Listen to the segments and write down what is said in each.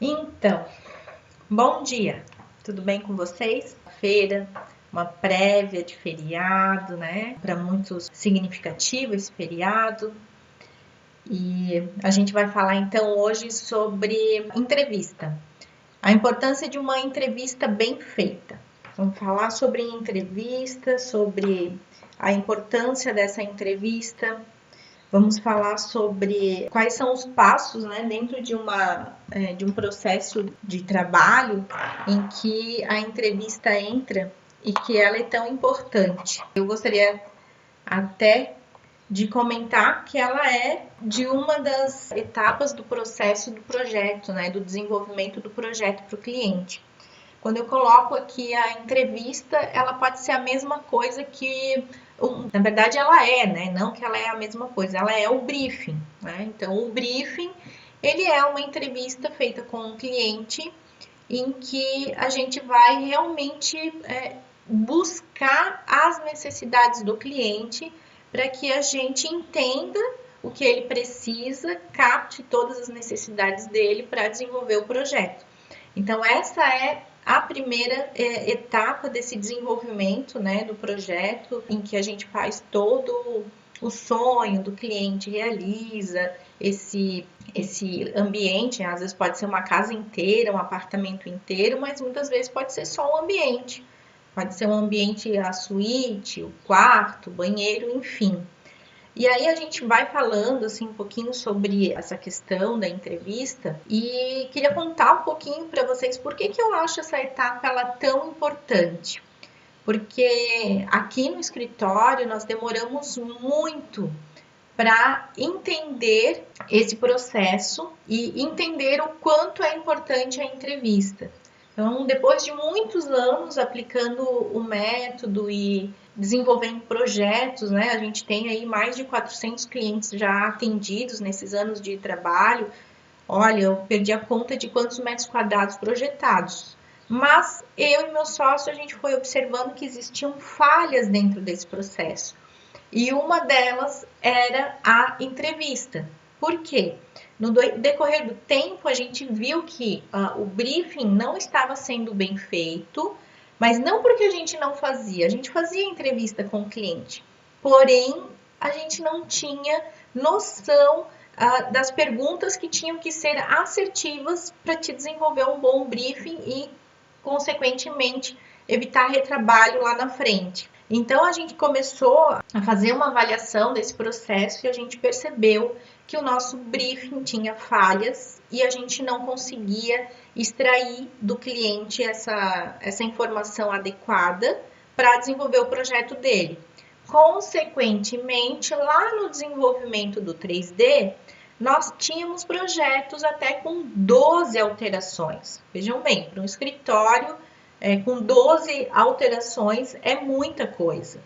Então, bom dia, tudo bem com vocês? Feira, uma prévia de feriado, né? Para muitos significativo esse feriado. E a gente vai falar então hoje sobre entrevista, a importância de uma entrevista bem feita. Vamos falar sobre entrevista, sobre a importância dessa entrevista. Vamos falar sobre quais são os passos, né, dentro de um processo de trabalho em que a entrevista entra e que ela é tão importante. Eu gostaria até de comentar que ela é de uma das etapas do processo do projeto, né, do desenvolvimento do projeto para o cliente. Quando eu coloco aqui a entrevista, ela pode ser a mesma coisa que, na verdade ela é, né? Não que ela é a mesma coisa, ela é o briefing, né? Então o briefing, ele é uma entrevista feita com um cliente em que a gente vai realmente buscar as necessidades do cliente para que a gente entenda o que ele precisa, capte todas as necessidades dele para desenvolver o projeto. Então essa é a primeira etapa desse desenvolvimento, né, do projeto, em que a gente faz todo o sonho do cliente, realiza esse ambiente, às vezes pode ser uma casa inteira, um apartamento inteiro, mas muitas vezes pode ser só um ambiente. Pode ser um ambiente, a suíte, o quarto, o banheiro, enfim. E aí a gente vai falando assim um pouquinho sobre essa questão da entrevista e queria contar um pouquinho para vocês por que eu acho essa etapa ela tão importante. Porque aqui no escritório nós demoramos muito para entender esse processo e entender o quanto é importante a entrevista. Então, depois de muitos anos aplicando o método e desenvolvendo projetos, né? A gente tem aí mais de 400 clientes já atendidos nesses anos de trabalho. Olha, eu perdi a conta de quantos metros quadrados projetados. Mas eu e meu sócio, a gente foi observando que existiam falhas dentro desse processo. E uma delas era a entrevista. Por quê? No decorrer do tempo, a gente viu que o briefing não estava sendo bem feito, mas não porque a gente não fazia, a gente fazia entrevista com o cliente, porém a gente não tinha noção das perguntas que tinham que ser assertivas para te desenvolver um bom briefing e, consequentemente, evitar retrabalho lá na frente. Então a gente começou a fazer uma avaliação desse processo e a gente percebeu que o nosso briefing tinha falhas e a gente não conseguia extrair do cliente essa informação adequada para desenvolver o projeto dele. Consequentemente, lá no desenvolvimento do 3D, nós tínhamos projetos até com 12 alterações. Vejam bem, para um escritório com 12 alterações é muita coisa.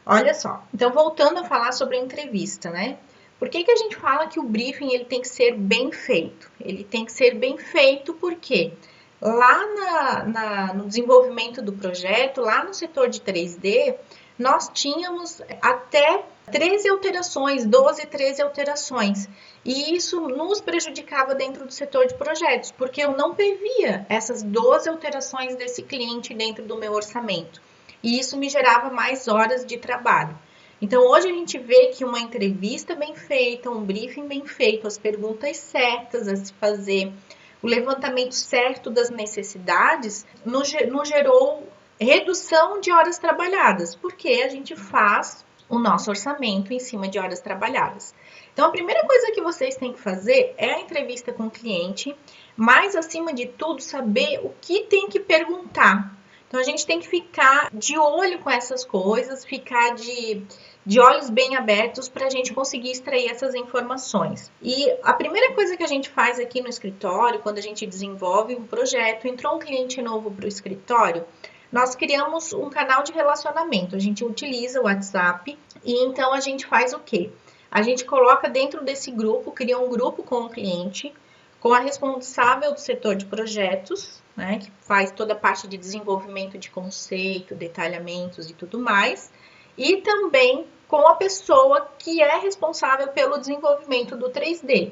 Olha só, então voltando a falar sobre a entrevista, né? Por que a gente fala que o briefing ele tem que ser bem feito? Ele tem que ser bem feito porque lá no desenvolvimento do projeto, lá no setor de 3D, nós tínhamos até 13 alterações, 12, 13 alterações. E isso nos prejudicava dentro do setor de projetos, porque eu não previa essas 12 alterações desse cliente dentro do meu orçamento. E isso me gerava mais horas de trabalho. Então, hoje a gente vê que uma entrevista bem feita, um briefing bem feito, as perguntas certas a se fazer, o levantamento certo das necessidades, nos gerou redução de horas trabalhadas, porque a gente faz o nosso orçamento em cima de horas trabalhadas. Então, a primeira coisa que vocês têm que fazer é a entrevista com o cliente, mas, acima de tudo, saber o que tem que perguntar. Então, a gente tem que ficar de olho com essas coisas, ficar de olhos bem abertos para a gente conseguir extrair essas informações. E a primeira coisa que a gente faz aqui no escritório, quando a gente desenvolve um projeto, entrou um cliente novo para o escritório, nós criamos um canal de relacionamento. A gente utiliza o WhatsApp e então a gente faz o quê? A gente coloca dentro desse grupo, cria um grupo com o cliente, com a responsável do setor de projetos, né, que faz toda a parte de desenvolvimento de conceito, detalhamentos e tudo mais, e também com a pessoa que é responsável pelo desenvolvimento do 3D,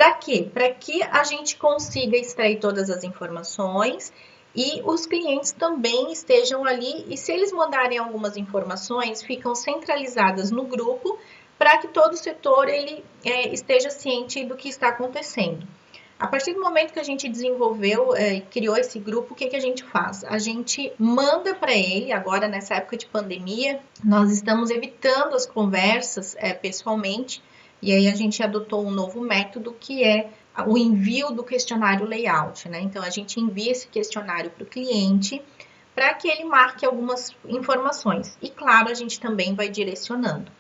Para quê? Para que a gente consiga extrair todas as informações e os clientes também estejam ali, e se eles mandarem algumas informações, ficam centralizadas no grupo para que todo o setor ele esteja ciente do que está acontecendo. A partir do momento que a gente desenvolveu, criou esse grupo, o que a gente faz? A gente manda para ele, agora nessa época de pandemia, nós estamos evitando as conversas pessoalmente, e aí a gente adotou um novo método que é o envio do questionário layout, né? Então a gente envia esse questionário para o cliente para que ele marque algumas informações. E claro, a gente também vai direcionando.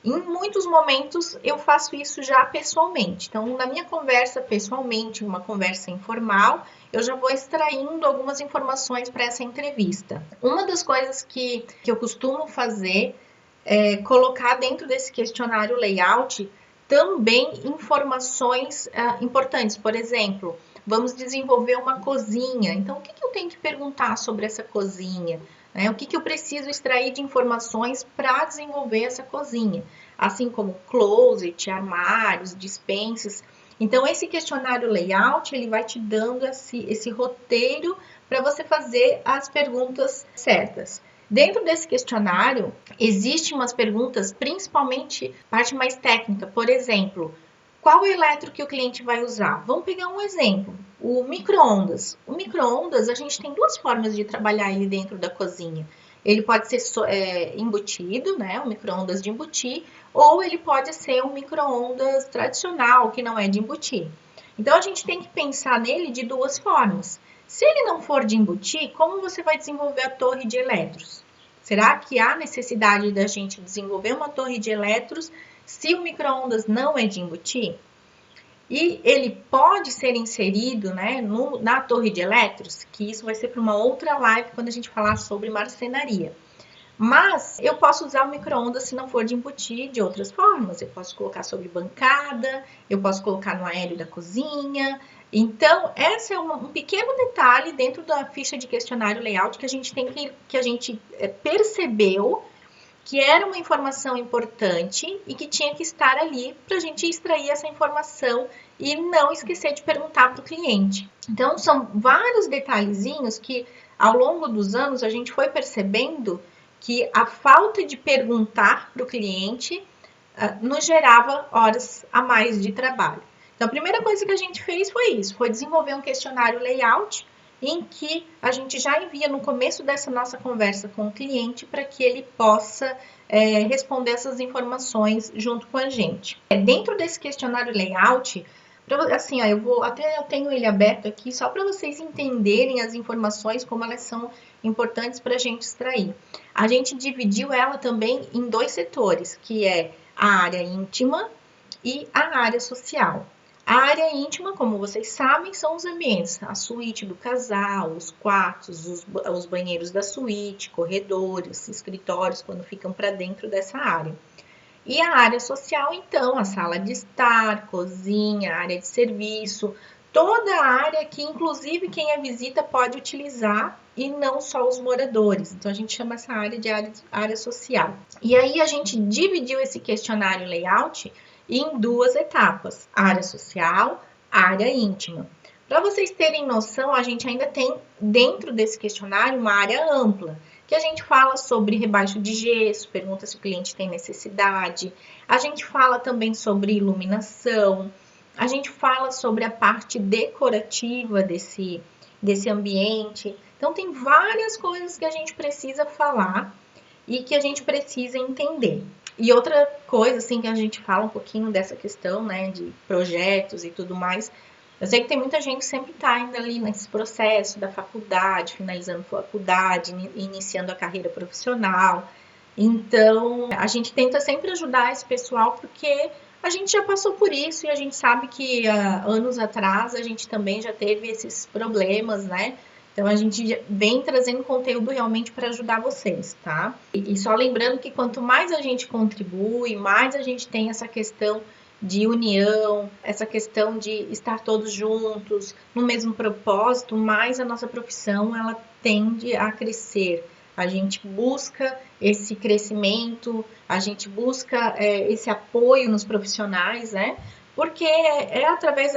Em muitos momentos eu faço isso já pessoalmente. Então, na minha conversa pessoalmente, uma conversa informal, eu já vou extraindo algumas informações para essa entrevista. Uma das coisas que eu costumo fazer é colocar dentro desse questionário layout também informações importantes. Por exemplo, vamos desenvolver uma cozinha. Então, o que eu tenho que perguntar sobre essa cozinha? O que eu preciso extrair de informações para desenvolver essa cozinha? Assim como closet, armários, dispensas. Então, esse questionário layout, ele vai te dando esse roteiro para você fazer as perguntas certas. Dentro desse questionário, existem umas perguntas, principalmente parte mais técnica. Por exemplo, qual eletro que o cliente vai usar? Vamos pegar um exemplo, o micro-ondas. O micro-ondas, a gente tem duas formas de trabalhar ele dentro da cozinha. Ele pode ser embutido, né, o micro-ondas de embutir, ou ele pode ser um micro-ondas tradicional, que não é de embutir. Então, a gente tem que pensar nele de duas formas. Se ele não for de embutir, como você vai desenvolver a torre de eletros? Será que há necessidade da gente desenvolver uma torre de eletros se o micro-ondas não é de embutir? E ele pode ser inserido, né, na torre de eletros, que isso vai ser para uma outra live quando a gente falar sobre marcenaria. Mas eu posso usar o micro-ondas se não for de embutir de outras formas. Eu posso colocar sobre bancada, eu posso colocar no aéreo da cozinha. Então, esse é um pequeno detalhe dentro da ficha de questionário layout que a gente percebeu que era uma informação importante e que tinha que estar ali para a gente extrair essa informação e não esquecer de perguntar para o cliente. Então, são vários detalhezinhos que, ao longo dos anos, a gente foi percebendo que a falta de perguntar para o cliente nos gerava horas a mais de trabalho. Então, a primeira coisa que a gente fez foi isso, foi desenvolver um questionário layout em que a gente já envia no começo dessa nossa conversa com o cliente para que ele possa responder essas informações junto com a gente. Dentro desse questionário layout, assim, eu tenho ele aberto aqui só para vocês entenderem as informações, como elas são importantes para a gente extrair. A gente dividiu ela também em dois setores, que é a área íntima e a área social. A área íntima, como vocês sabem, são os ambientes, a suíte do casal, os quartos, os banheiros da suíte, corredores, escritórios, quando ficam para dentro dessa área. E a área social, então, a sala de estar, cozinha, área de serviço, toda a área que, inclusive, quem a visita pode utilizar e não só os moradores. Então, a gente chama essa área de área social. E aí, a gente dividiu esse questionário layout em duas etapas, área social, área íntima. Para vocês terem noção, a gente ainda tem dentro desse questionário uma área ampla, que a gente fala sobre rebaixo de gesso, pergunta se o cliente tem necessidade, a gente fala também sobre iluminação, a gente fala sobre a parte decorativa desse ambiente. Então, tem várias coisas que a gente precisa falar e que a gente precisa entender. E outra coisa, assim, que a gente fala um pouquinho dessa questão, né, de projetos e tudo mais. Eu sei que tem muita gente que sempre está ainda ali nesse processo da faculdade, finalizando a faculdade, iniciando a carreira profissional. Então, a gente tenta sempre ajudar esse pessoal porque a gente já passou por isso e a gente sabe que anos atrás a gente também já teve esses problemas, né? Então, a gente vem trazendo conteúdo realmente para ajudar vocês, tá? E só lembrando que quanto mais a gente contribui, mais a gente tem essa questão de união, essa questão de estar todos juntos, no mesmo propósito, mais a nossa profissão, ela tende a crescer. A gente busca esse crescimento, a gente busca esse apoio nos profissionais, né? porque é através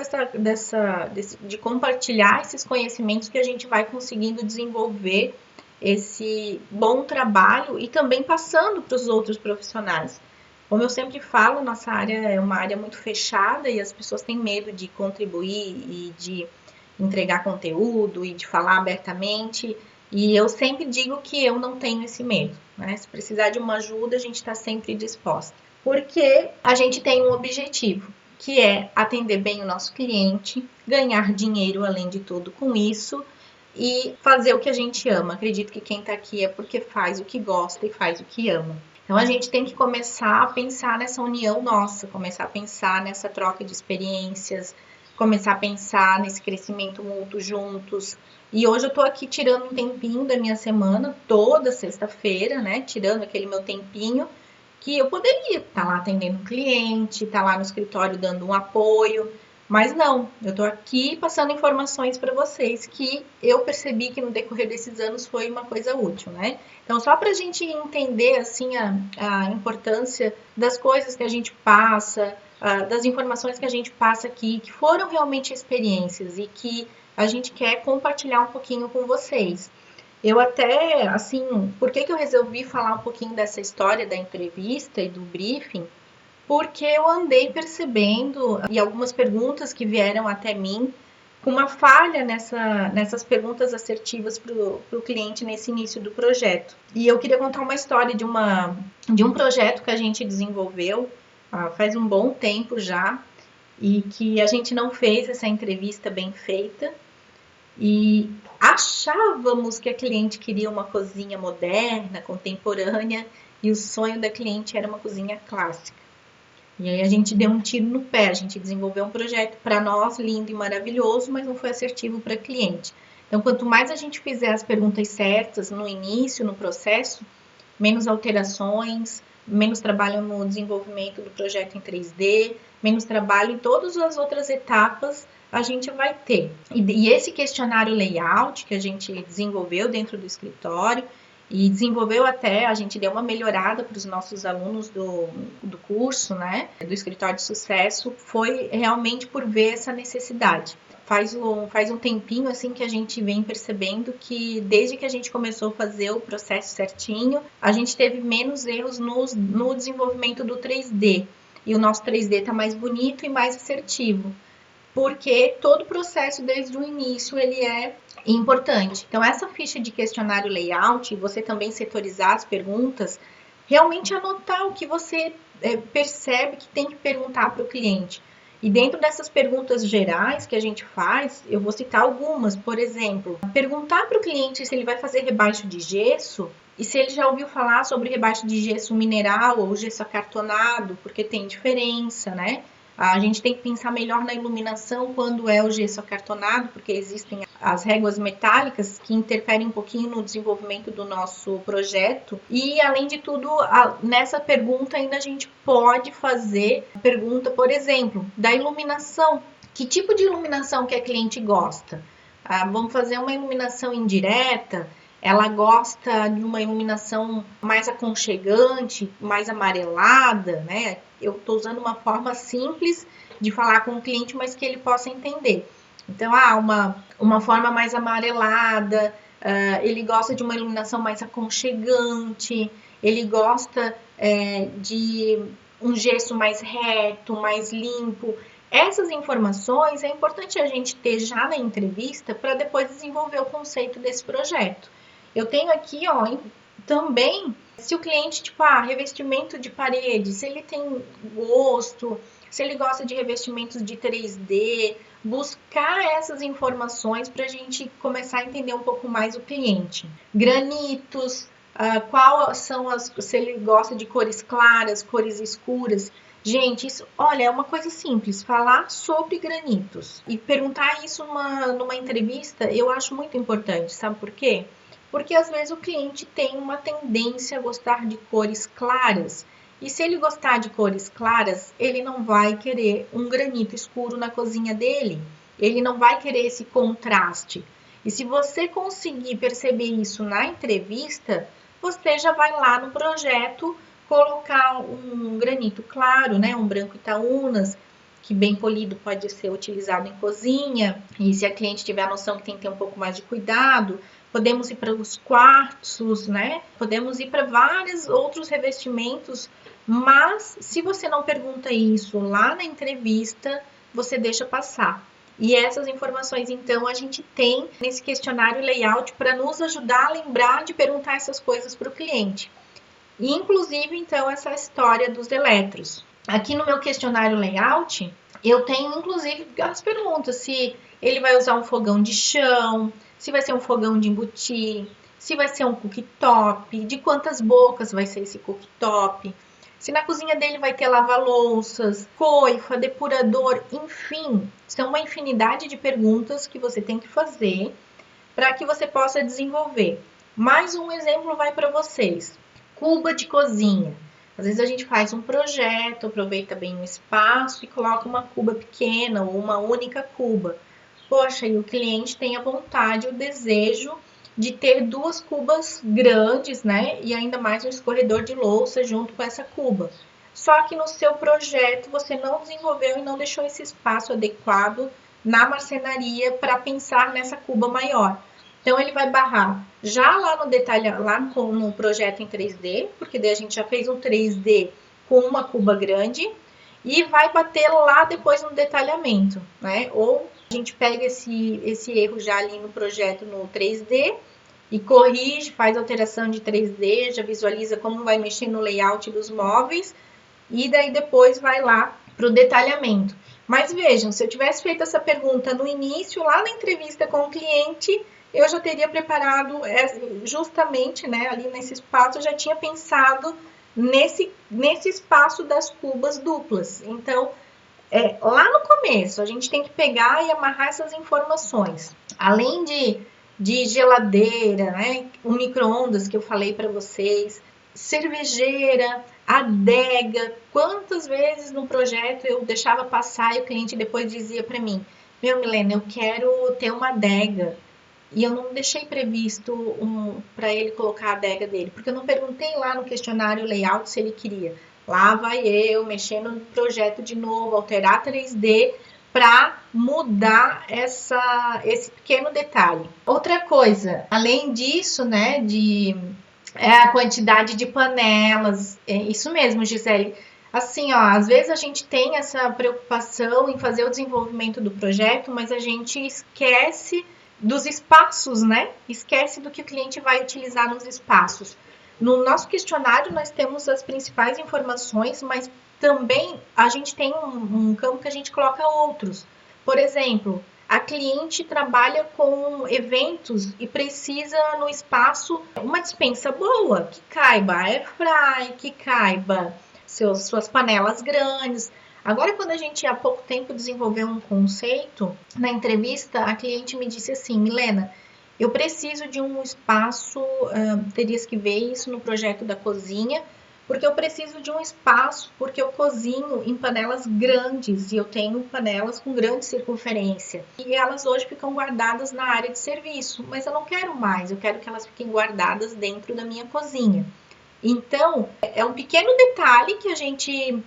de compartilhar esses conhecimentos que a gente vai conseguindo desenvolver esse bom trabalho e também passando para os outros profissionais. Como eu sempre falo, nossa área é uma área muito fechada e as pessoas têm medo de contribuir e de entregar conteúdo e de falar abertamente. E eu sempre digo que eu não tenho esse medo, né? Se precisar de uma ajuda, a gente está sempre disposta. Porque a gente tem um objetivo, que é atender bem o nosso cliente, ganhar dinheiro além de tudo com isso e fazer o que a gente ama. Acredito que quem está aqui é porque faz o que gosta e faz o que ama. Então a gente tem que começar a pensar nessa união nossa, começar a pensar nessa troca de experiências, começar a pensar nesse crescimento mútuo juntos. E hoje eu tô aqui tirando um tempinho da minha semana, toda sexta-feira, né? Tirando aquele meu tempinho que eu poderia estar lá atendendo um cliente, estar lá no escritório dando um apoio, mas não, eu estou aqui passando informações para vocês que eu percebi que no decorrer desses anos foi uma coisa útil, né? Então, só para a gente entender assim a importância das coisas que a gente passa, das informações que a gente passa aqui, que foram realmente experiências e que a gente quer compartilhar um pouquinho com vocês. Eu até, assim, por que eu resolvi falar um pouquinho dessa história da entrevista e do briefing? Porque eu andei percebendo, e algumas perguntas que vieram até mim, com uma falha nessas perguntas assertivas para o cliente nesse início do projeto. E eu queria contar uma história de um projeto que a gente desenvolveu faz um bom tempo já, e que a gente não fez essa entrevista bem feita, e achávamos que a cliente queria uma cozinha moderna, contemporânea, e o sonho da cliente era uma cozinha clássica. E aí a gente deu um tiro no pé, a gente desenvolveu um projeto para nós lindo e maravilhoso, mas não foi assertivo para cliente. Então, quanto mais a gente fizer as perguntas certas no início, no processo, menos alterações, menos trabalho no desenvolvimento do projeto em 3D, menos trabalho em todas as outras etapas a gente vai ter. E esse questionário layout que a gente desenvolveu dentro do escritório, e desenvolveu até, a gente deu uma melhorada para os nossos alunos do curso, né, do Escritório de Sucesso, foi realmente por ver essa necessidade. Faz um tempinho assim que a gente vem percebendo que desde que a gente começou a fazer o processo certinho, a gente teve menos erros no desenvolvimento do 3D. E o nosso 3D está mais bonito e mais assertivo, porque todo o processo desde o início ele é importante. Então, essa ficha de questionário layout, você também setorizar as perguntas, realmente anotar o que você percebe que tem que perguntar para o cliente. E dentro dessas perguntas gerais que a gente faz, eu vou citar algumas. Por exemplo, perguntar para o cliente se ele vai fazer rebaixo de gesso e se ele já ouviu falar sobre rebaixo de gesso mineral ou gesso acartonado, porque tem diferença, né? A gente tem que pensar melhor na iluminação quando é o gesso acartonado, porque existem as réguas metálicas que interferem um pouquinho no desenvolvimento do nosso projeto. E, além de tudo, nessa pergunta ainda a gente pode fazer a pergunta, por exemplo, da iluminação. Que tipo de iluminação que a cliente gosta? Vamos fazer uma iluminação indireta. Ela gosta de uma iluminação mais aconchegante, mais amarelada, né? Eu estou usando uma forma simples de falar com o cliente, mas que ele possa entender. Então, uma forma mais amarelada, ele gosta de uma iluminação mais aconchegante, ele gosta de um gesso mais reto, mais limpo. Essas informações é importante a gente ter já na entrevista para depois desenvolver o conceito desse projeto. Eu tenho aqui, ó, também, se o cliente, tipo, revestimento de parede, se ele tem gosto, se ele gosta de revestimentos de 3D, buscar essas informações para a gente começar a entender um pouco mais o cliente. Granitos, qual são se ele gosta de cores claras, cores escuras. Gente, isso, olha, é uma coisa simples, falar sobre granitos e perguntar isso numa entrevista, eu acho muito importante, sabe por quê? Porque às vezes o cliente tem uma tendência a gostar de cores claras. E se ele gostar de cores claras, ele não vai querer um granito escuro na cozinha dele. Ele não vai querer esse contraste. E se você conseguir perceber isso na entrevista, você já vai lá no projeto colocar um granito claro, né, um branco Itaúnas, que bem polido pode ser utilizado em cozinha, e se a cliente tiver a noção que tem que ter um pouco mais de cuidado, podemos ir para os quartzos, né? Podemos ir para vários outros revestimentos, mas se você não pergunta isso lá na entrevista, você deixa passar. E essas informações, então, a gente tem nesse questionário layout para nos ajudar a lembrar de perguntar essas coisas para o cliente. E, inclusive, então, essa história dos eletros. Aqui no meu questionário layout, eu tenho, inclusive, as perguntas. Se ele vai usar um fogão de chão, se vai ser um fogão de embutir, se vai ser um cooktop, de quantas bocas vai ser esse cooktop, se na cozinha dele vai ter lava-louças, coifa, depurador, enfim, são uma infinidade de perguntas que você tem que fazer para que você possa desenvolver. Mais um exemplo vai para vocês. Cuba de cozinha. Às vezes a gente faz um projeto, aproveita bem o espaço e coloca uma cuba pequena ou uma única cuba. Poxa, e o cliente tem a vontade, o desejo de ter 2 cubas grandes, né? E ainda mais um escorredor de louça junto com essa cuba. Só que no seu projeto você não desenvolveu e não deixou esse espaço adequado na marcenaria para pensar nessa cuba maior. Então ele vai barrar já lá no detalhe, lá no projeto em 3D, porque daí a gente já fez um 3D com uma cuba grande, e vai bater lá depois no detalhamento, né? Ou a gente pega esse erro já ali no projeto no 3D e corrige, faz alteração de 3D, já visualiza como vai mexer no layout dos móveis e daí depois vai lá para o detalhamento. Mas vejam, se eu tivesse feito essa pergunta no início, lá na entrevista com o cliente, eu já teria preparado justamente, né, ali nesse espaço, eu já tinha pensado nesse espaço das cubas duplas. Então, lá no começo, a gente tem que pegar e amarrar essas informações. Além de geladeira, né, o micro-ondas que eu falei para vocês, cervejeira, adega. Quantas vezes no projeto eu deixava passar e o cliente depois dizia para mim: meu, Milena, eu quero ter uma adega. E eu não deixei previsto para ele colocar a adega dele, porque eu não perguntei lá no questionário layout se ele queria. Lá vai eu mexer no projeto de novo, alterar 3D para mudar esse pequeno detalhe. Outra coisa, além disso, né, a quantidade de panelas, isso mesmo, Gisele. Assim, ó, às vezes a gente tem essa preocupação em fazer o desenvolvimento do projeto, mas a gente esquece dos espaços, né? Esquece do que o cliente vai utilizar nos espaços. No nosso questionário, nós temos as principais informações, mas também a gente tem um campo que a gente coloca outros. Por exemplo, a cliente trabalha com eventos e precisa no espaço uma despensa boa, que caiba air fry, que caiba suas panelas grandes. Agora, quando a gente há pouco tempo desenvolveu um conceito, na entrevista a cliente me disse assim: Milena, eu preciso de um espaço, terias que ver isso no projeto da cozinha, porque eu preciso de um espaço, porque eu cozinho em panelas grandes e eu tenho panelas com grande circunferência. E elas hoje ficam guardadas na área de serviço, mas eu não quero mais, eu quero que elas fiquem guardadas dentro da minha cozinha. Então, é um pequeno detalhe que a gente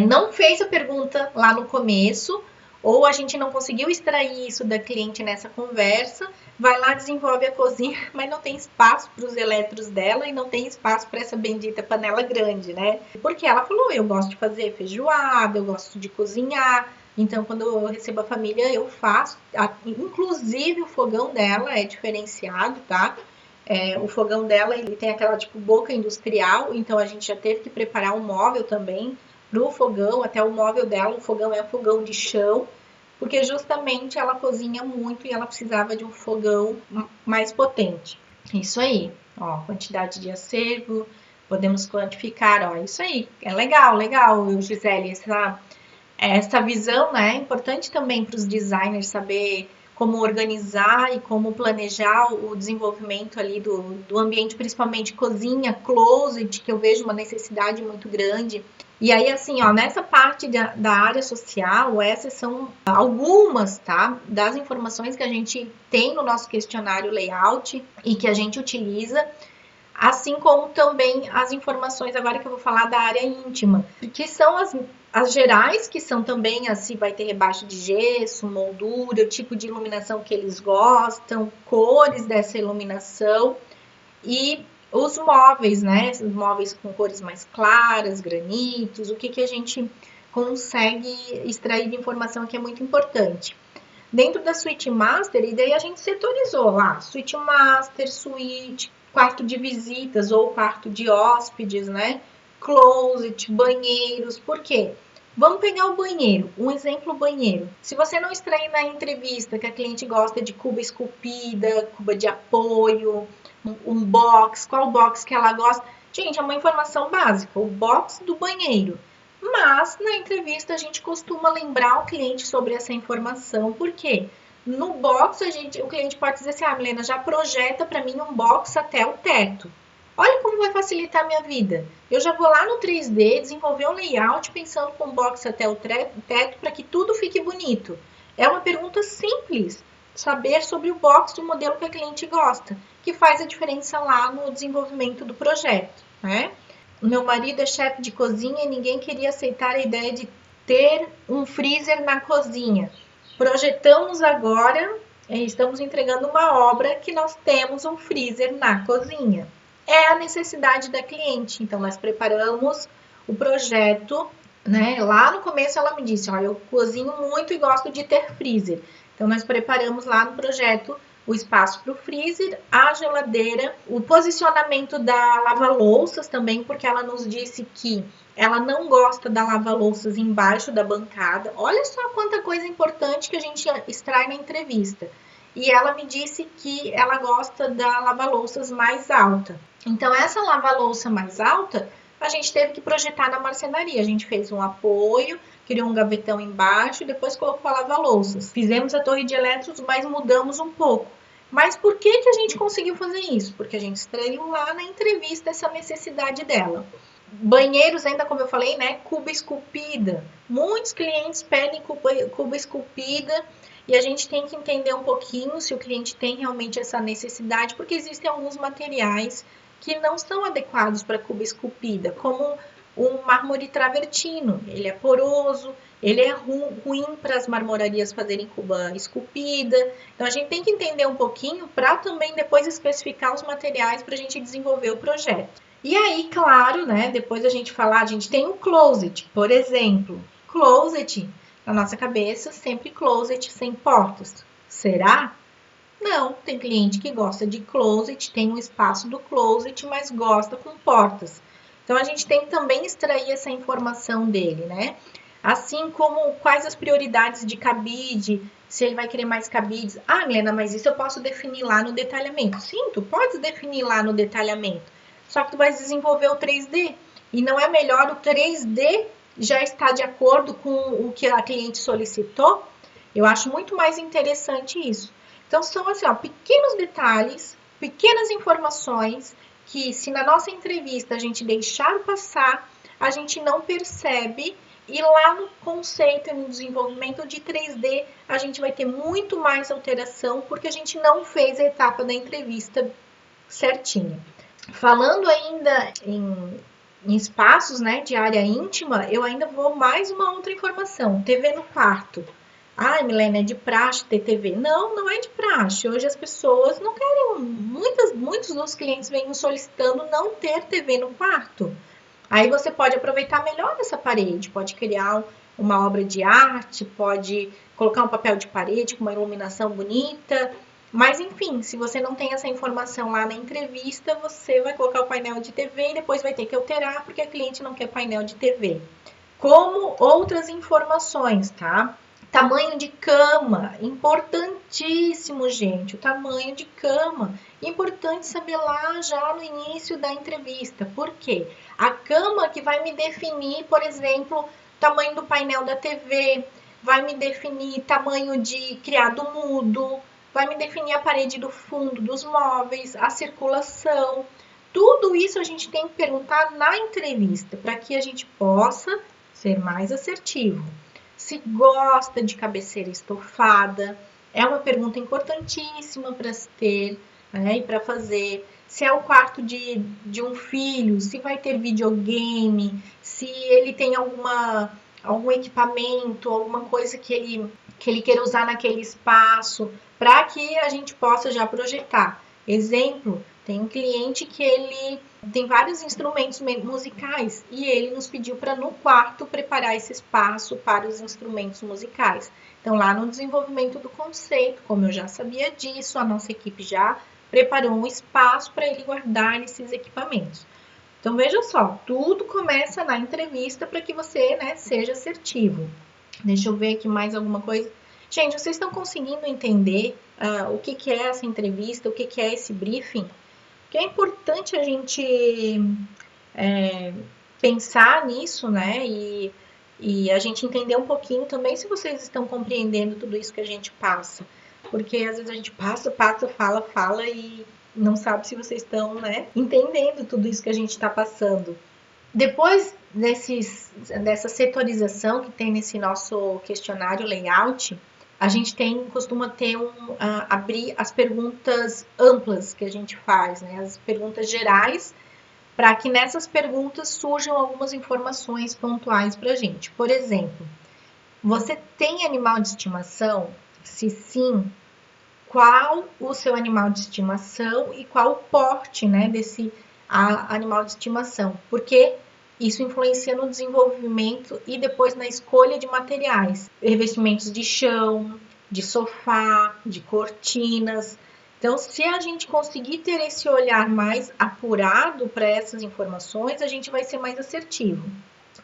não fez a pergunta lá no começo, ou a gente não conseguiu extrair isso da cliente nessa conversa, vai lá, desenvolve a cozinha, mas não tem espaço para os eletros dela e não tem espaço para essa bendita panela grande, né? Porque ela falou: eu gosto de fazer feijoada, eu gosto de cozinhar, então quando eu recebo a família eu faço, inclusive o fogão dela é diferenciado, tá? O fogão dela, ele tem aquela tipo boca industrial, então a gente já teve que preparar um móvel também para o fogão, até o móvel dela, o fogão é um fogão de chão, porque justamente ela cozinha muito e ela precisava de um fogão mais potente. Isso aí, ó, quantidade de acervo, podemos quantificar, ó, isso aí, é legal, Gisele, essa visão, né, é importante também para os designers saber como organizar e como planejar o desenvolvimento ali do ambiente, principalmente cozinha, closet, que eu vejo uma necessidade muito grande. E aí, assim, ó, nessa parte da área social, essas são algumas, tá, das informações que a gente tem no nosso questionário layout e que a gente utiliza. Assim como também as informações, agora que eu vou falar da área íntima, que são as gerais, que são também se vai ter rebaixo de gesso, moldura, o tipo de iluminação que eles gostam, cores dessa iluminação e os móveis, né? Os móveis com cores mais claras, granitos, o que a gente consegue extrair de informação que é muito importante. Dentro da suíte master, e daí a gente setorizou lá, suíte master, suíte, quarto de visitas ou quarto de hóspedes, né? Closet, banheiros, por quê? Vamos pegar o banheiro, um exemplo banheiro. Se você não extrair na entrevista que a cliente gosta de cuba esculpida, cuba de apoio, um box, qual box que ela gosta. Gente, é uma informação básica, o box do banheiro. Mas na entrevista a gente costuma lembrar o cliente sobre essa informação, porque no box o cliente pode dizer assim: ah, Milena, já projeta para mim um box até o teto. Olha como vai facilitar a minha vida. Eu já vou lá no 3D, desenvolver um layout pensando com box até o teto para que tudo fique bonito. É uma pergunta simples, saber sobre o box do modelo que a cliente gosta, que faz a diferença lá no desenvolvimento do projeto, né? Meu marido é chefe de cozinha e ninguém queria aceitar a ideia de ter um freezer na cozinha. Projetamos agora, estamos entregando uma obra que nós temos um freezer na cozinha. É a necessidade da cliente, então nós preparamos o projeto, né? Lá no começo ela me disse, olha, eu cozinho muito e gosto de ter freezer. Então nós preparamos lá no projeto o espaço para o freezer, a geladeira, o posicionamento da lava-louças também, porque ela nos disse que ela não gosta da lava-louças embaixo da bancada. Olha só quanta coisa importante que a gente extrai na entrevista. E ela me disse que ela gosta da lava-louças mais alta. Então, essa lava-louça mais alta, a gente teve que projetar na marcenaria. A gente fez um apoio, criou um gavetão embaixo e depois colocou a lava-louças. Fizemos a torre de elétrons, mas mudamos um pouco. Mas por que a gente conseguiu fazer isso? Porque a gente extraiu lá na entrevista essa necessidade dela. Banheiros, ainda como eu falei, né? Cuba esculpida. Muitos clientes pedem cuba esculpida e a gente tem que entender um pouquinho se o cliente tem realmente essa necessidade, porque existem alguns materiais que não são adequados para cuba esculpida, como o mármore travertino. Ele é poroso, ele é ruim para as marmorarias fazerem cuba esculpida. Então a gente tem que entender um pouquinho para também depois especificar os materiais para a gente desenvolver o projeto. E aí, claro, né, depois a gente falar, a gente tem o closet, por exemplo. Closet, na nossa cabeça, sempre closet sem portas. Será? Não, tem cliente que gosta de closet, tem um espaço do closet, mas gosta com portas. Então a gente tem que também extrair essa informação dele, né? Assim como quais as prioridades de cabide, se ele vai querer mais cabides. Ah, Milena, mas isso eu posso definir lá no detalhamento. Sim, tu pode definir lá no detalhamento. Só que tu vai desenvolver o 3D. E não é melhor o 3D já estar de acordo com o que a cliente solicitou? Eu acho muito mais interessante isso. Então, são assim, ó, pequenos detalhes, pequenas informações que, se na nossa entrevista a gente deixar passar, a gente não percebe. E lá no conceito e no desenvolvimento de 3D, a gente vai ter muito mais alteração, porque a gente não fez a etapa da entrevista certinha. Falando ainda em espaços, né, de área íntima, eu ainda vou mais uma outra informação. TV no quarto. Ai, Milena, é de praxe ter TV. Não, não é de praxe. Hoje as pessoas não querem, muitos dos clientes vêm solicitando não ter TV no quarto. Aí você pode aproveitar melhor essa parede, pode criar uma obra de arte, pode colocar um papel de parede com uma iluminação bonita. Mas enfim, se você não tem essa informação lá na entrevista, você vai colocar o painel de TV e depois vai ter que alterar porque a cliente não quer painel de TV. Como outras informações, tá? Tamanho de cama, importantíssimo, gente, o tamanho de cama. Importante saber lá já no início da entrevista. Por quê? A cama que vai me definir, por exemplo, tamanho do painel da TV, vai me definir tamanho de criado mudo, vai me definir a parede do fundo dos móveis, a circulação. Tudo isso a gente tem que perguntar na entrevista, para que a gente possa ser mais assertivo. Se gosta de cabeceira estofada, é uma pergunta importantíssima para se ter. né? E para fazer, se é o quarto de um filho, se vai ter videogame, se ele tem algum equipamento, alguma coisa que ele queira usar naquele espaço, para que a gente possa já projetar. Exemplo, tem um cliente que ele tem vários instrumentos musicais e ele nos pediu para no quarto preparar esse espaço para os instrumentos musicais. Então, lá no desenvolvimento do conceito, como eu já sabia disso, a nossa equipe já preparou um espaço para ele guardar esses equipamentos. Então, veja só, tudo começa na entrevista para que você, né, seja assertivo. Deixa eu ver aqui mais alguma coisa. Gente, vocês estão conseguindo entender o que é essa entrevista, o que é esse briefing? Porque é importante a gente pensar nisso, né? E a gente entender um pouquinho também se vocês estão compreendendo tudo isso que a gente passa. Porque às vezes a gente passa, fala e não sabe se vocês estão, né, entendendo tudo isso que a gente está passando. Depois dessa setorização que tem nesse nosso questionário layout, a gente costuma ter abrir as perguntas amplas que a gente faz, né? As perguntas gerais, para que nessas perguntas surjam algumas informações pontuais para a gente. Por exemplo, você tem animal de estimação? Se sim, qual o seu animal de estimação e qual o porte, né, desse animal de estimação? Porque isso influencia no desenvolvimento e depois na escolha de materiais, revestimentos de chão, de sofá, de cortinas. Então, se a gente conseguir ter esse olhar mais apurado para essas informações, a gente vai ser mais assertivo.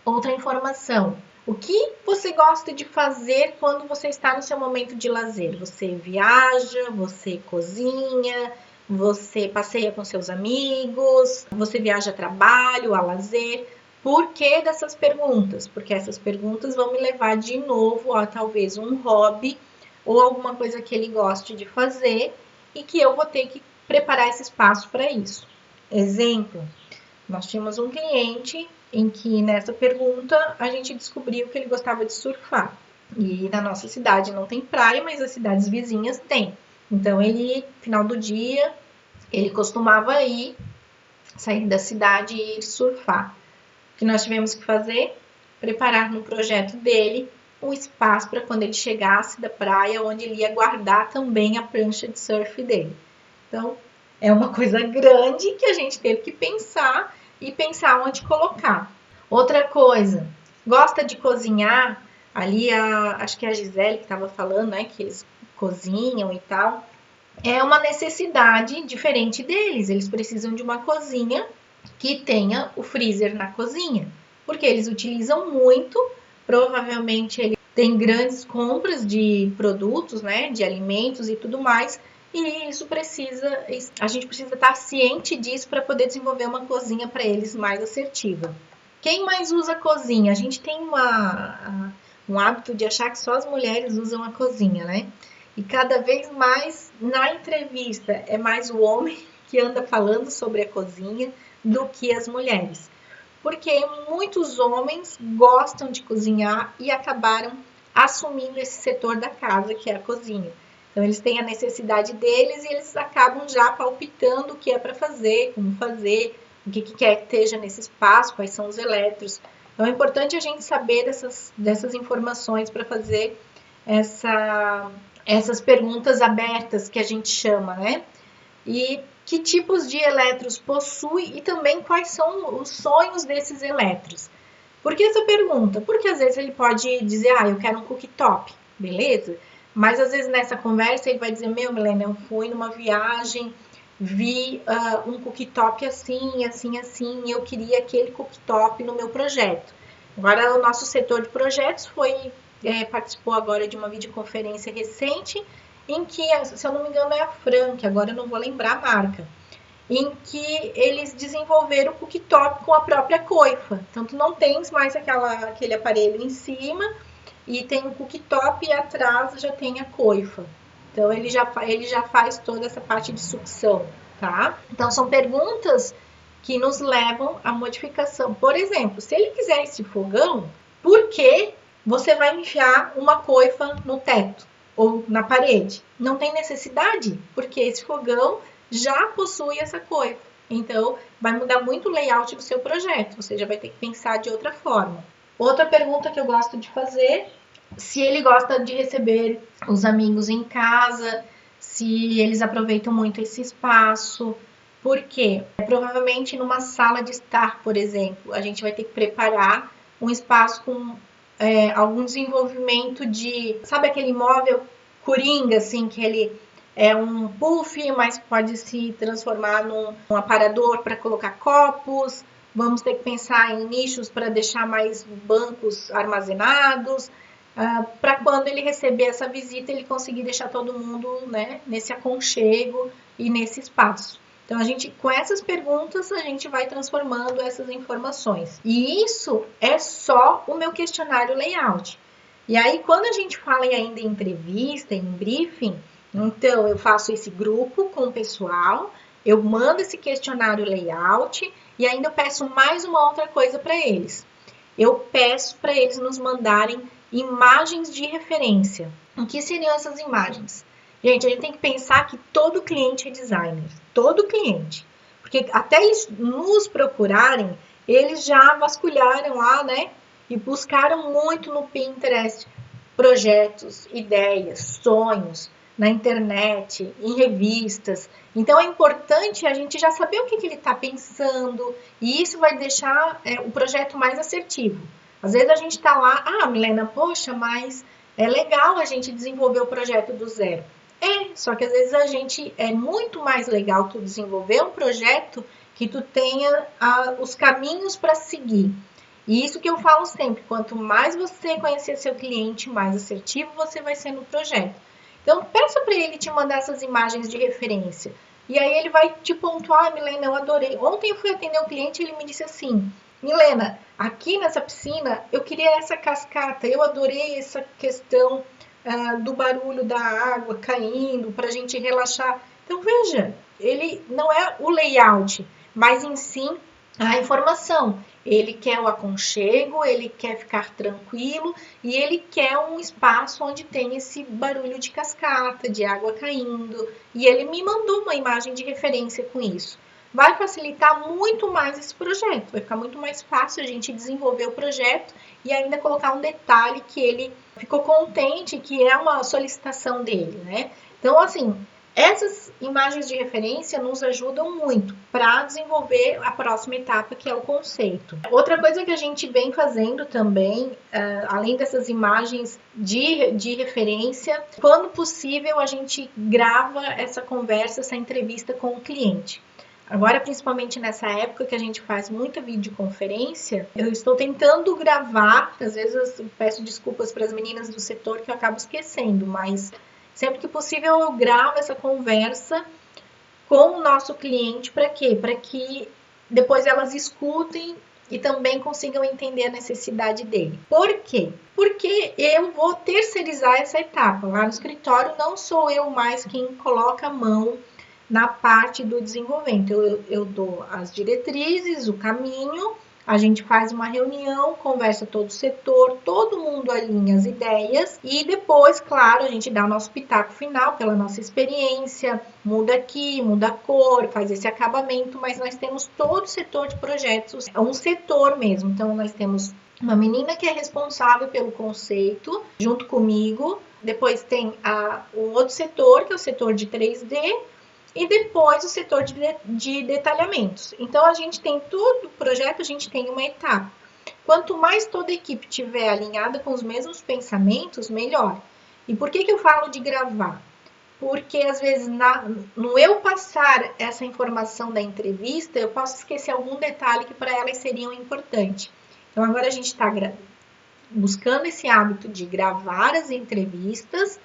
Outra informação: o que você gosta de fazer quando você está no seu momento de lazer? Você viaja, você cozinha, você passeia com seus amigos, você viaja a trabalho, a lazer. Por que dessas perguntas? Porque essas perguntas vão me levar de novo a talvez um hobby ou alguma coisa que ele goste de fazer e que eu vou ter que preparar esse espaço para isso. Exemplo, nós tínhamos um cliente em que nessa pergunta a gente descobriu que ele gostava de surfar. E na nossa cidade não tem praia, mas as cidades vizinhas têm. Então ele, final do dia, ele costumava sair da cidade e ir surfar. O que nós tivemos que fazer? Preparar no projeto dele um espaço para quando ele chegasse da praia, onde ele ia guardar também a prancha de surf dele. Então, é uma coisa grande que a gente teve que pensar e pensar onde colocar. Outra coisa, gosta de cozinhar? Ali, acho que é a Gisele que estava falando, né, que eles cozinham e tal. É uma necessidade diferente deles. Eles precisam de uma cozinha que tenha o freezer na cozinha, porque eles utilizam muito, provavelmente ele tem grandes compras de produtos, né, de alimentos e tudo mais, e a gente precisa estar ciente disso para poder desenvolver uma cozinha para eles mais assertiva. Quem mais usa cozinha? A gente tem um hábito de achar que só as mulheres usam a cozinha, né? E cada vez mais na entrevista é mais o homem que anda falando sobre a cozinha do que as mulheres. Porque muitos homens gostam de cozinhar e acabaram assumindo esse setor da casa, que é a cozinha. Então, eles têm a necessidade deles e eles acabam já palpitando o que é para fazer, como fazer, o que quer que esteja nesse espaço, quais são os elétrons. Então, é importante a gente saber dessas informações para fazer essas perguntas abertas que a gente chama, né? E que tipos de elétrons possui e também quais são os sonhos desses elétrons. Por que essa pergunta? Porque às vezes ele pode dizer, eu quero um cooktop, beleza? Mas às vezes nessa conversa ele vai dizer, Milena, eu fui numa viagem, vi um cooktop assim, assim, assim, e eu queria aquele cooktop no meu projeto. Agora o nosso setor de projetos participou agora de uma videoconferência recente, em que, se eu não me engano, é a Frank, agora eu não vou lembrar a marca, em que eles desenvolveram o cooktop com a própria coifa. Então, tu não tens mais aquele aparelho em cima e tem o cooktop e atrás já tem a coifa. Então, ele já faz toda essa parte de sucção, tá? Então, são perguntas que nos levam à modificação. Por exemplo, se ele quiser esse fogão, por que você vai enfiar uma coifa no teto ou na parede? Não tem necessidade, porque esse fogão já possui essa coisa. Então, vai mudar muito o layout do seu projeto, você já vai ter que pensar de outra forma. Outra pergunta que eu gosto de fazer, se ele gosta de receber os amigos em casa, se eles aproveitam muito esse espaço. Por quê? Provavelmente numa sala de estar, por exemplo, a gente vai ter que preparar um espaço com algum desenvolvimento de, sabe aquele móvel coringa, assim, que ele é um puff, mas pode se transformar num aparador para colocar copos. Vamos ter que pensar em nichos para deixar mais bancos armazenados, para quando ele receber essa visita, ele conseguir deixar todo mundo, né, nesse aconchego e nesse espaço. Então, com essas perguntas, a gente vai transformando essas informações. E isso é só o meu questionário layout. E aí, quando a gente fala ainda em entrevista, em briefing, então eu faço esse grupo com o pessoal, eu mando esse questionário layout e ainda eu peço mais uma outra coisa para eles. Eu peço para eles nos mandarem imagens de referência. O que seriam essas imagens? Gente, a gente tem que pensar que todo cliente é designer. Todo cliente. Porque até eles nos procurarem, eles já vasculharam lá, né? E buscaram muito no Pinterest projetos, ideias, sonhos, na internet, em revistas. Então é importante a gente já saber o que ele está pensando, e isso vai deixar o projeto mais assertivo. Às vezes a gente está lá, Milena, poxa, mas é legal a gente desenvolver o projeto do zero. Só que às vezes é muito mais legal tu desenvolver um projeto que tu tenha os caminhos para seguir. E isso que eu falo sempre, quanto mais você conhecer seu cliente, mais assertivo você vai ser no projeto. Então, peça para ele te mandar essas imagens de referência. E aí ele vai te pontuar, Milena, eu adorei. Ontem eu fui atender um cliente e ele me disse assim, Milena, aqui nessa piscina eu queria essa cascata, eu adorei essa questão do barulho da água caindo para a gente relaxar. Então, veja, ele não é o layout, mas em si a informação. Ele quer o aconchego, ele quer ficar tranquilo e ele quer um espaço onde tem esse barulho de cascata, de água caindo. E ele me mandou uma imagem de referência com isso. Vai facilitar muito mais esse projeto, vai ficar muito mais fácil a gente desenvolver o projeto e ainda colocar um detalhe que ele ficou contente, que é uma solicitação dele, né? Então, assim, essas imagens de referência nos ajudam muito para desenvolver a próxima etapa, que é o conceito. Outra coisa que a gente vem fazendo também, além dessas imagens de referência, quando possível a gente grava essa conversa, essa entrevista com o cliente. Agora, principalmente nessa época que a gente faz muita videoconferência, eu estou tentando gravar, às vezes eu peço desculpas para as meninas do setor que eu acabo esquecendo, mas sempre que possível eu gravo essa conversa com o nosso cliente, para quê? Para que depois elas escutem e também consigam entender a necessidade dele. Por quê? Porque eu vou terceirizar essa etapa. Lá no escritório não sou eu mais quem coloca a mão na parte do desenvolvimento. Eu dou as diretrizes, o caminho, a gente faz uma reunião, conversa todo o setor, todo mundo alinha as ideias e depois, claro, a gente dá o nosso pitaco final pela nossa experiência, muda aqui, muda a cor, faz esse acabamento, mas nós temos todo o setor de projetos, é um setor mesmo, então nós temos uma menina que é responsável pelo conceito, junto comigo, depois tem um outro setor, que é o setor de 3D, e depois o setor de detalhamentos. Então, a gente tem todo o projeto, a gente tem uma etapa. Quanto mais toda a equipe estiver alinhada com os mesmos pensamentos, melhor. E por que eu falo de gravar? Porque, às vezes, no eu passar essa informação da entrevista, eu posso esquecer algum detalhe que para elas seriam importante. Então, agora a gente está buscando esse hábito de gravar as entrevistas.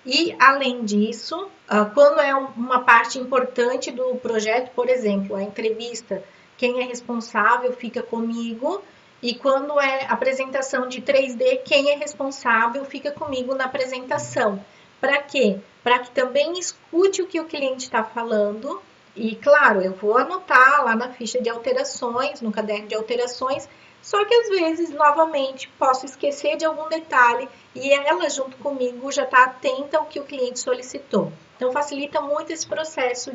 E, além disso, quando é uma parte importante do projeto, por exemplo, a entrevista, quem é responsável fica comigo, e quando é apresentação de 3D, quem é responsável fica comigo na apresentação. Para quê? Para que também escute o que o cliente está falando, e, claro, eu vou anotar lá na ficha de alterações, no caderno de alterações, só que às vezes, novamente, posso esquecer de algum detalhe e ela, junto comigo, já está atenta ao que o cliente solicitou. Então, facilita muito esse processo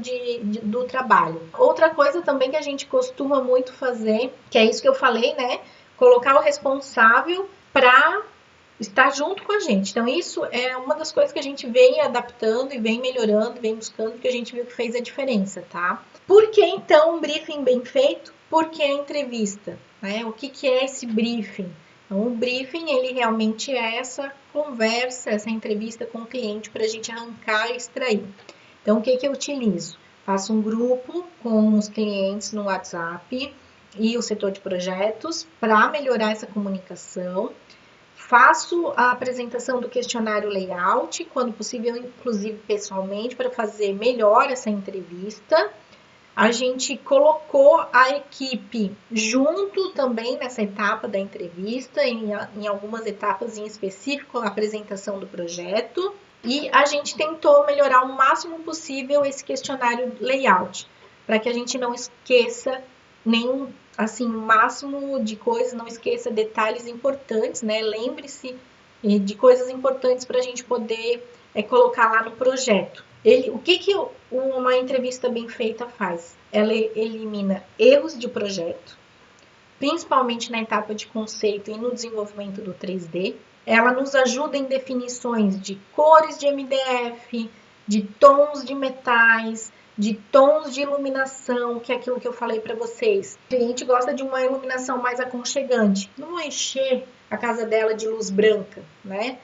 do trabalho. Outra coisa também que a gente costuma muito fazer, que é isso que eu falei, né? Colocar o responsável para estar junto com a gente. Então, isso é uma das coisas que a gente vem adaptando e vem melhorando, vem buscando, porque a gente viu que fez a diferença, tá? Por que, então, um briefing bem feito? Por que a entrevista? Né? O que é esse briefing? Então, o briefing, ele realmente é essa conversa, essa entrevista com o cliente para a gente arrancar e extrair. Então, o que eu utilizo? Faço um grupo com os clientes no WhatsApp e o setor de projetos para melhorar essa comunicação. Faço a apresentação do questionário layout, quando possível, inclusive pessoalmente, para fazer melhor essa entrevista. A gente colocou a equipe junto também nessa etapa da entrevista, em algumas etapas em específico, a apresentação do projeto. E a gente tentou melhorar o máximo possível esse questionário layout, para que a gente não esqueça nenhum, assim, o máximo de coisas, não esqueça detalhes importantes, né? Lembre-se de coisas importantes para a gente poder colocar lá no projeto. O que uma entrevista bem feita faz? Ela elimina erros de projeto, principalmente na etapa de conceito e no desenvolvimento do 3D. Ela nos ajuda em definições de cores de MDF, de tons de metais, de tons de iluminação, que é aquilo que eu falei para vocês. O cliente gosta de uma iluminação mais aconchegante. Não vou encher a casa dela de luz branca, né?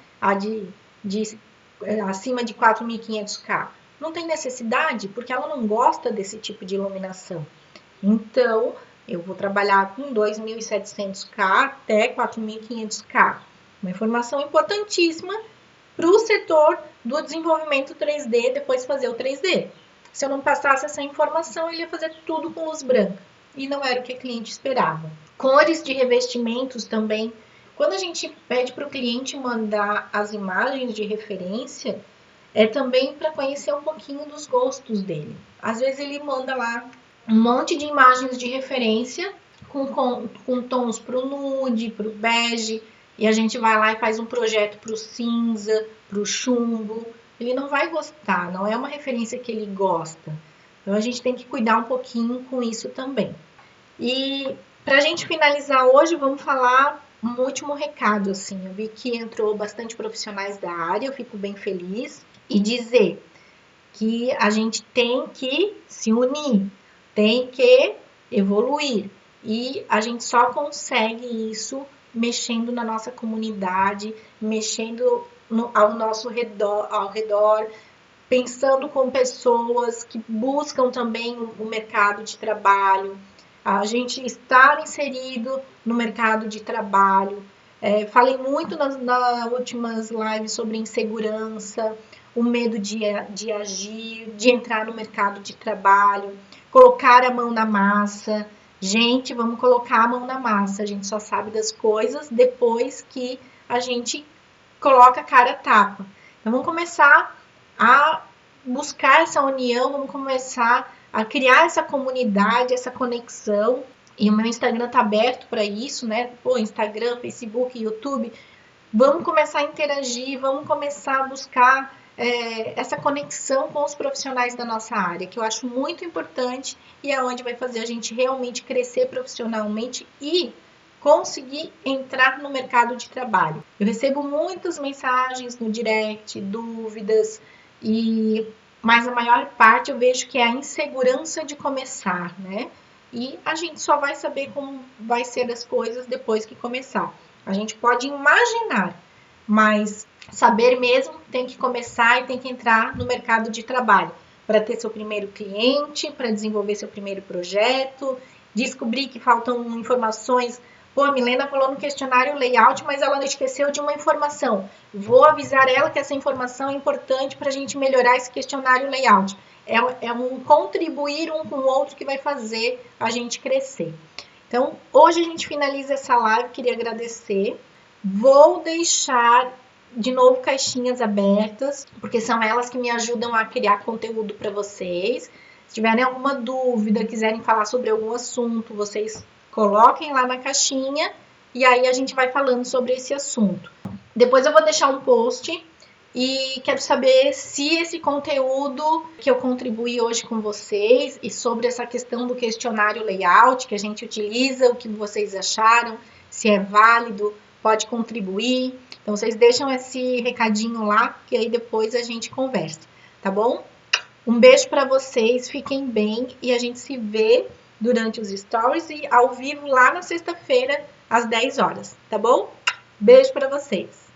Acima de 4.500K. Não tem necessidade, porque ela não gosta desse tipo de iluminação. Então, eu vou trabalhar com 2.700K até 4.500K. Uma informação importantíssima para o setor do desenvolvimento 3D, depois fazer o 3D. Se eu não passasse essa informação, ele ia fazer tudo com luz branca. E não era o que o cliente esperava. Cores de revestimentos também. Quando a gente pede para o cliente mandar as imagens de referência, é também para conhecer um pouquinho dos gostos dele. Às vezes ele manda lá um monte de imagens de referência com tons para o nude, para o bege, e a gente vai lá e faz um projeto para o cinza, para o chumbo. Ele não vai gostar, não é uma referência que ele gosta. Então a gente tem que cuidar um pouquinho com isso também. E para a gente finalizar hoje, vamos falar um último recado. Assim, eu vi que entrou bastante profissionais da área, eu fico bem feliz. E dizer que a gente tem que se unir, tem que evoluir. E a gente só consegue isso mexendo na nossa comunidade, mexendo ao nosso redor, pensando com pessoas que buscam também o mercado de trabalho, a gente estar inserido no mercado de trabalho. Falei muito nas últimas lives sobre insegurança, o medo de agir, de entrar no mercado de trabalho, colocar a mão na massa. Gente, vamos colocar a mão na massa. A gente só sabe das coisas depois que a gente coloca a cara a tapa. Então, vamos começar a buscar essa união, vamos começar a criar essa comunidade, essa conexão. E o meu Instagram tá aberto para isso, né? Instagram, Facebook, YouTube. Vamos começar a interagir, vamos começar a buscar essa conexão com os profissionais da nossa área, que eu acho muito importante e é onde vai fazer a gente realmente crescer profissionalmente e conseguir entrar no mercado de trabalho. Eu recebo muitas mensagens no direct, dúvidas, mas a maior parte eu vejo que é a insegurança de começar, né? E a gente só vai saber como vai ser as coisas depois que começar. A gente pode imaginar, mas saber mesmo tem que começar e tem que entrar no mercado de trabalho para ter seu primeiro cliente, para desenvolver seu primeiro projeto, descobrir que faltam informações. A Milena falou no questionário layout, mas ela esqueceu de uma informação. Vou avisar ela que essa informação é importante para a gente melhorar esse questionário layout. É um contribuir um com o outro que vai fazer a gente crescer. Então, hoje a gente finaliza essa live, queria agradecer. Vou deixar de novo caixinhas abertas, porque são elas que me ajudam a criar conteúdo para vocês. Se tiverem alguma dúvida, quiserem falar sobre algum assunto, vocês coloquem lá na caixinha e aí a gente vai falando sobre esse assunto. Depois eu vou deixar um post E quero saber se esse conteúdo que eu contribuí hoje com vocês e sobre essa questão do questionário layout que a gente utiliza, o que vocês acharam, se é válido, pode contribuir. Então, vocês deixam esse recadinho lá, que aí depois a gente conversa, tá bom? Um beijo para vocês, fiquem bem e a gente se vê durante os stories e ao vivo lá na sexta-feira, às 10 horas, tá bom? Beijo para vocês!